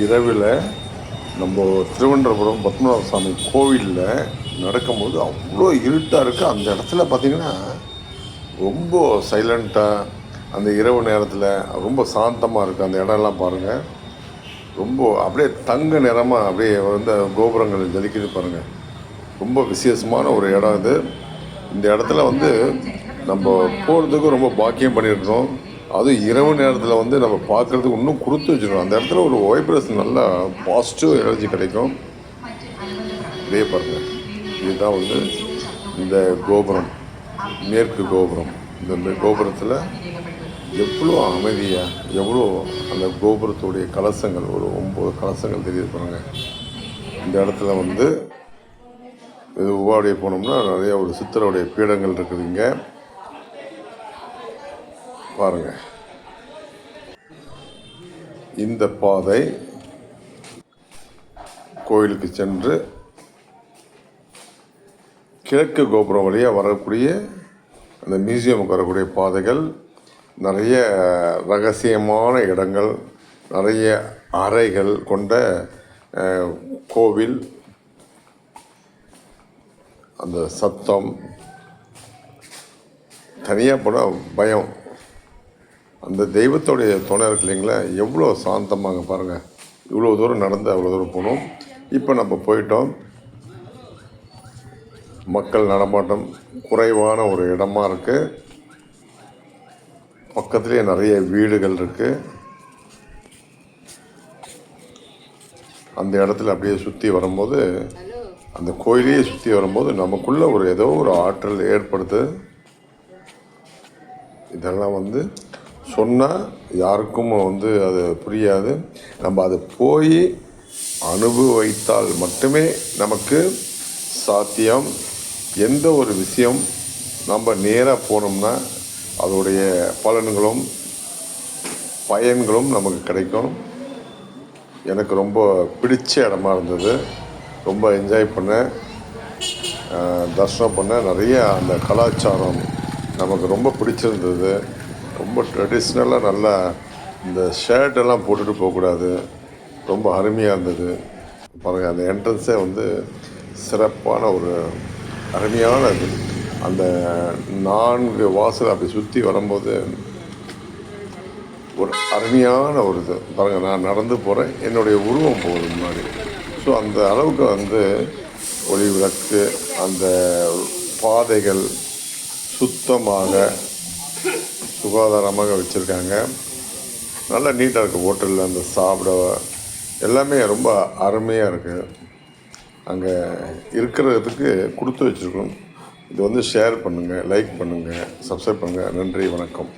இரவில் நம்ம திருவனந்தபுரம் பத்மநாப சாமி கோவிலில் நடக்கும்போது அவ்வளோ இருட்டாக இருக்குது. அந்த இடத்துல பார்த்திங்கன்னா ரொம்ப சைலண்ட்டாக, அந்த இரவு நேரத்தில் ரொம்ப சாந்தமாக இருக்குது. அந்த இடம்லாம் பாருங்கள், ரொம்ப அப்படியே தங்க நிறமாக அப்படியே வந்து கோபுரங்கள் ஜலிக்குது பாருங்கள். ரொம்ப விசேஷமான ஒரு இடம் இது. இந்த இடத்துல வந்து நம்ம போகிறதுக்கு ரொம்ப பாக்கியம் பண்ணியிருக்கணும். அதுவும் இரவு நேரத்தில் வந்து நம்ம பார்க்குறதுக்கு இன்னும் கொடுத்து வச்சுருக்கோம். அந்த இடத்துல ஒரு வைப்ரேஷன் நல்லா பாசிட்டிவ் எனர்ஜி கிடைக்கும். இதே பாருங்கள், இதுதான் வந்து இந்த கோபுரம், மேற்கு கோபுரம். இந்த கோபுரத்தில் எவ்வளோ அமைதியாக, எவ்வளோ அந்த கோபுரத்துடைய கலசங்கள், ஒரு 9 கலசங்கள் தெரியுது பாருங்கள். இந்த இடத்துல வந்து இது உவாடியை போனோம்னா நிறைய ஒரு சித்தருடைய பீடங்கள் இருக்குதுங்க பாருங்கள். இந்த பாதை கோயிலுக்கு சென்று கிழக்கு கோபுரம் வழியாக வரக்கூடிய அந்த மியூசியமுக்கு வரக்கூடிய பாதைகள், நிறைய ரகசியமான இடங்கள், நிறைய அறைகள் கொண்ட கோவில். அந்த சத்தம் தனியாக போனால் பயம். அந்த தெய்வத்தோடைய துணை இருக்கு இல்லைங்களா, எவ்வளோ சாந்தமாங்க பாருங்கள். இவ்வளோ தூரம் நடந்து அவ்வளோ தூரம் போகணும். இப்போ நம்ம போயிட்டோம். மக்கள் நடமாட்டம் குறைவான ஒரு இடமா இருக்குது. பக்கத்துலேயே நிறைய வீடுகள் இருக்குது. அந்த இடத்துல அப்படியே சுற்றி வரும்போது, அந்த கோயிலையே சுற்றி வரும்போது நமக்குள்ளே ஒரு ஏதோ ஒரு ஆற்றல் ஏற்படுது. இதெல்லாம் வந்து சொன்னால் யாருக்கும் வந்து அது புரியாது. நம்ம அதை போய் அனுபவித்தால் மட்டுமே நமக்கு சாத்தியம். எந்த ஒரு விஷயம் நம்ம நேராக போனோம்னா அதோடைய பலன்களும் பயன்களும் நமக்கு கிடைக்கும். எனக்கு ரொம்ப பிடிச்ச இடமா இருந்தது. ரொம்ப என்ஜாய் பண்ணேன், தர்ஷனம் பண்ணேன். நிறைய அந்த கலாச்சாரம் நமக்கு ரொம்ப பிடிச்சிருந்தது. ரொம்ப ட்ரெடிஷ்னலாக நல்லா இந்த ஷர்ட்டெல்லாம் போட்டுட்டு போகக்கூடாது, ரொம்ப அருமையாக இருந்தது பாருங்கள். அந்த என்ட்ரன்ஸே வந்து சிறப்பான ஒரு அருமையான இது. அந்த 4 வாசல் அப்படி சுற்றி வரும்போது ஒரு அருமையான ஒரு இது பாருங்கள். நான் நடந்து போகிறேன், என்னுடைய உருவம் போகுது முன்னாடி. ஸோ அந்த அளவுக்கு வந்து ஒளி விளக்கு, அந்த பாதைகள் சுத்தமாக சுகாதாரமாக வச்சுருக்காங்க. நல்லா நீட்டாக இருக்குது. ஹோட்டலில் அந்த சாப்பிட எல்லாமே ரொம்ப அருமையாக இருக்குது. அங்கே இருக்கிறதுக்கு கொடுத்து வச்சுருக்கோம். இது வந்து ஷேர் பண்ணுங்கள், லைக் பண்ணுங்கள், சப்ஸ்கிரைப் பண்ணுங்கள். நன்றி, வணக்கம்.